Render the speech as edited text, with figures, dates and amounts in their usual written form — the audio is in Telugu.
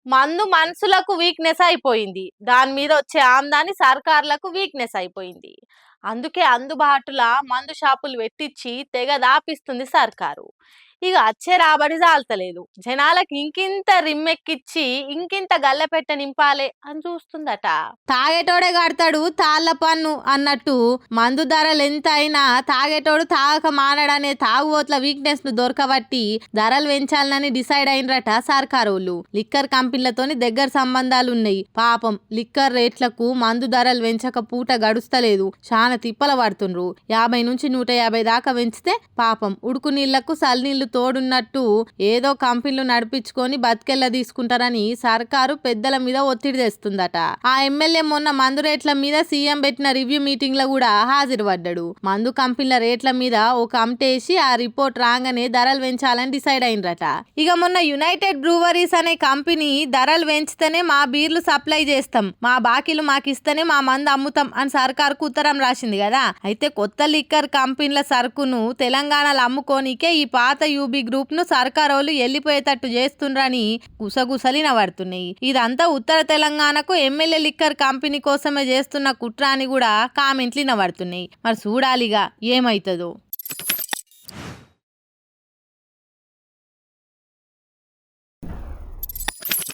మందు మనుషులకు వీక్‌నెస్ అయిపోయింది. దాని మీద వచ్చే ఆమ్దాని సర్కార్లకు వీక్‌నెస్ అయిపోయింది. అందుకే అందుబాటుల మందు షాపులు పెట్టిచ్చి తెగ దాపిస్తుంది సర్కారు. ఇగ అచ్చే రాబడి సాల్తలేదు. జనాలకు ఇంకింత రిమ్మెక్కిచ్చి, ఇంకింత గల్లపెట్ట నింపాలే అని చూస్తుందట. తాగేటోడే కడతాడు తాళ్ళ పన్ను అన్నట్టు మందు ధరలు ఎంత అయినా తాగేటోడు తాగక మానడనే తాగుబోతుల వీక్‌నెస్ ను దొరకబట్టి ధరలు పెంచాలని డిసైడ్ అయినరట సర్కారోళ్ళు. లిక్కర్ కంపెనీలతోని దగ్గర సంబంధాలున్నాయి. పాపం లిక్కర్ రేట్లకు మందు ధరలు పెంచక పూట గడుస్తలేదు. చాలా తిప్పల పడుతుండ్రు. 50 నుంచి 150 దాకా పెంచితే పాపం ఉడుకు నీళ్లకు సల్నీళ్లు తోడున్నట్టు ఏదో కంపెనీలు నడిపించుకొని బతికెళ్ళ తీసుకుంటారని సర్కారు పెద్దల మీద ఒత్తిడి తెస్తుందట. ఆ ఎమ్మెల్యే మొన్న మందు రేట్ల మీద సీఎం పెట్టిన రివ్యూ మీటింగ్ లో కూడా హాజరు పడ్డాడు. మందు కంపెనీల రేట్ల మీద ఒక కమిటేసి ఆ రిపోర్ట్ రాగానే ధరలు పెంచాలని డిసైడ్ అయినరట. ఇక మొన్న యునైటెడ్ బ్రూవరీస్ అనే కంపెనీ ధరలు పెంచితేనే మా బీర్లు సప్లై చేస్తాం, మా బాకీలు మాకు ఇస్తేనే మా మందు అమ్ముతాం అని సర్కారుకు ఉత్తరం రాసింది కదా. అయితే కొత్త లిక్కర్ కంపెనీల సరుకును తెలంగాణలో అమ్ముకోనికే ఈ పాత యూబీ గ్రూప్ ను సర్కారోళ్ళు వెళ్ళిపోయేటట్టు చేస్తుండ్రని గుసగుసలిన పడుతున్నాయి. ఇదంతా ఉత్తర తెలంగాణకు ఎమ్మెల్యే లిక్కర్ కంపెనీ కోసమే చేస్తున్న కుట్ర అని కూడా కామెంట్లు వినబడుతున్నాయి. మరి చూడాలిగా ఏమైతుందో.